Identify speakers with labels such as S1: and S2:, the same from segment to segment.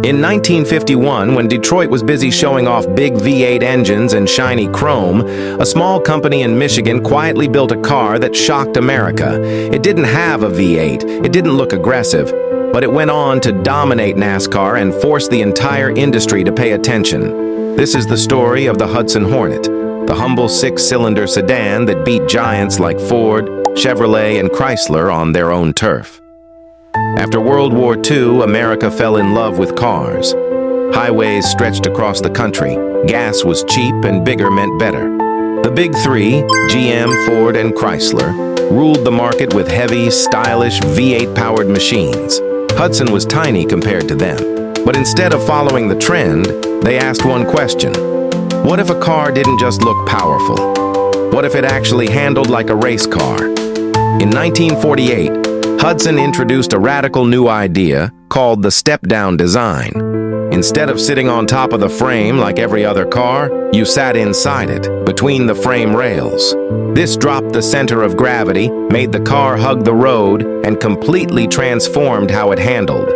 S1: In 1951, when Detroit was busy showing off big V8 engines and shiny chrome, a small company in Michigan quietly built a car that shocked America. It didn't have a V8, it didn't look aggressive, but it went on to dominate NASCAR and force the entire industry to pay attention. This is the story of the Hudson Hornet, the humble six-cylinder sedan that beat giants like Ford, Chevrolet, and Chrysler on their own turf. After World War II, America fell in love with cars. Highways stretched across the country. Gas was cheap and bigger meant better. The big three, GM, Ford, and Chrysler, ruled the market with heavy, stylish V8-powered machines. Hudson was tiny compared to them. But instead of following the trend, they asked one question. What if a car didn't just look powerful? What if it actually handled like a race car? In 1948, Hudson introduced a radical new idea called the step-down design. Instead of sitting on top of the frame like every other car, you sat inside it, between the frame rails. This dropped the center of gravity, made the car hug the road, and completely transformed how it handled.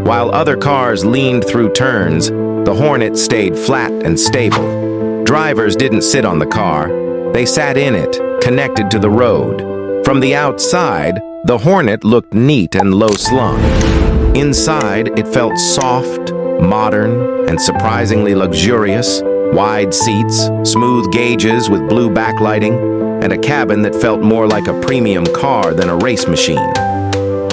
S1: While other cars leaned through turns, the Hornet stayed flat and stable. Drivers didn't sit on the car, they sat in it, connected to the road. From the outside, the Hornet looked neat and low-slung. Inside, it felt soft, modern, and surprisingly luxurious. Wide seats, smooth gauges with blue backlighting, and a cabin that felt more like a premium car than a race machine.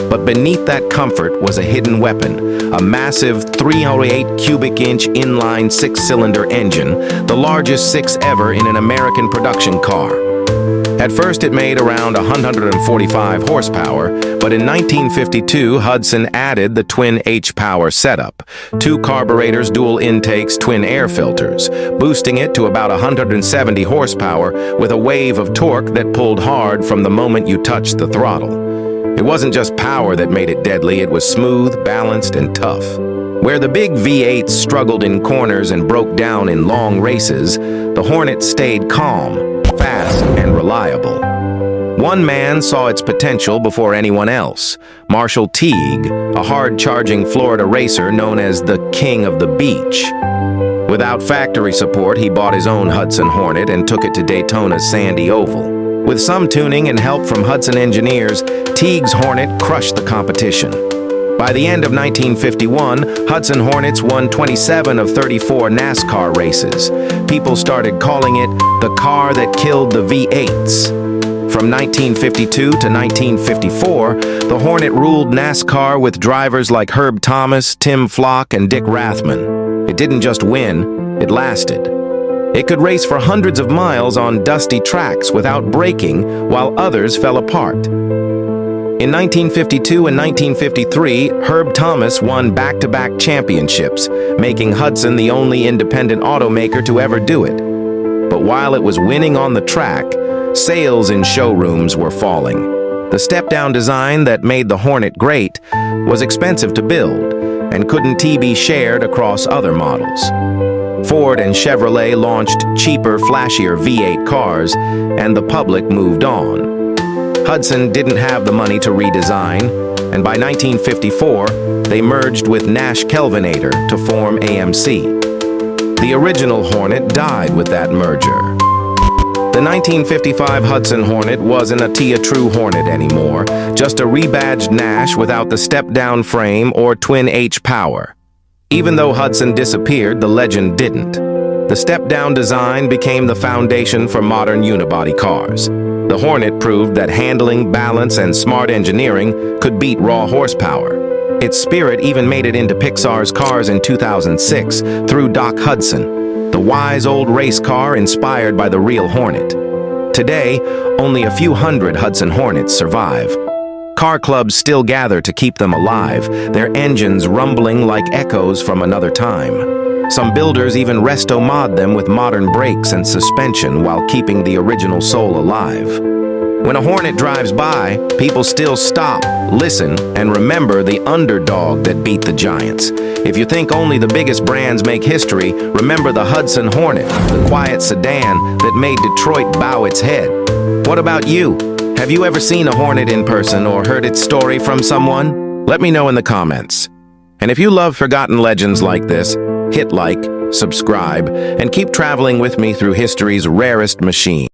S1: But beneath that comfort was a hidden weapon, a massive 308 cubic inch inline six-cylinder engine, the largest six ever in an American production car. At first, it made around 145 horsepower, but in 1952, Hudson added the twin H-Power setup, two carburetors, dual intakes, twin air filters, boosting it to about 170 horsepower with a wave of torque that pulled hard from the moment you touched the throttle. It wasn't just power that made it deadly, it was smooth, balanced, and tough. Where the big V8s struggled in corners and broke down in long races, the Hornet stayed calm, fast, and reliable. One man saw its potential before anyone else, Marshall Teague, a hard-charging Florida racer known as the King of the Beach. Without factory support, he bought his own Hudson Hornet and took it to Daytona's Sandy Oval. With some tuning and help from Hudson engineers, Teague's Hornet crushed the competition. By the end of 1951, Hudson Hornets won 27 of 34 NASCAR races. People started calling it the car that killed the V8s. From 1952 to 1954, the Hornet ruled NASCAR with drivers like Herb Thomas, Tim Flock, and Dick Rathman. It didn't just win, it lasted. It could race for hundreds of miles on dusty tracks without braking, while others fell apart. In 1952 and 1953, Herb Thomas won back-to-back championships, making Hudson the only independent automaker to ever do it. But while it was winning on the track, sales in showrooms were falling. The step-down design that made the Hornet great was expensive to build and couldn't be shared across other models. Ford and Chevrolet launched cheaper, flashier V8 cars, and the public moved on. Hudson didn't have the money to redesign, and by 1954, they merged with Nash Kelvinator to form AMC. The original Hornet died with that merger. The 1955 Hudson Hornet wasn't a true Hornet anymore, just a rebadged Nash without the step-down frame or twin H-Power. Even though Hudson disappeared, the legend didn't. The step-down design became the foundation for modern unibody cars. The Hornet proved that handling, balance, and smart engineering could beat raw horsepower. Its spirit even made it into Pixar's Cars in 2006 through Doc Hudson, the wise old race car inspired by the real Hornet. Today, only a few hundred Hudson Hornets survive. Car clubs still gather to keep them alive, their engines rumbling like echoes from another time. Some builders even resto-mod them with modern brakes and suspension while keeping the original soul alive. When a Hornet drives by, people still stop, listen, and remember the underdog that beat the giants. If you think only the biggest brands make history, remember the Hudson Hornet, the quiet sedan that made Detroit bow its head. What about you? Have you ever seen a Hornet in person or heard its story from someone? Let me know in the comments. And if you love forgotten legends like this, hit like, subscribe, and keep traveling with me through history's rarest machine.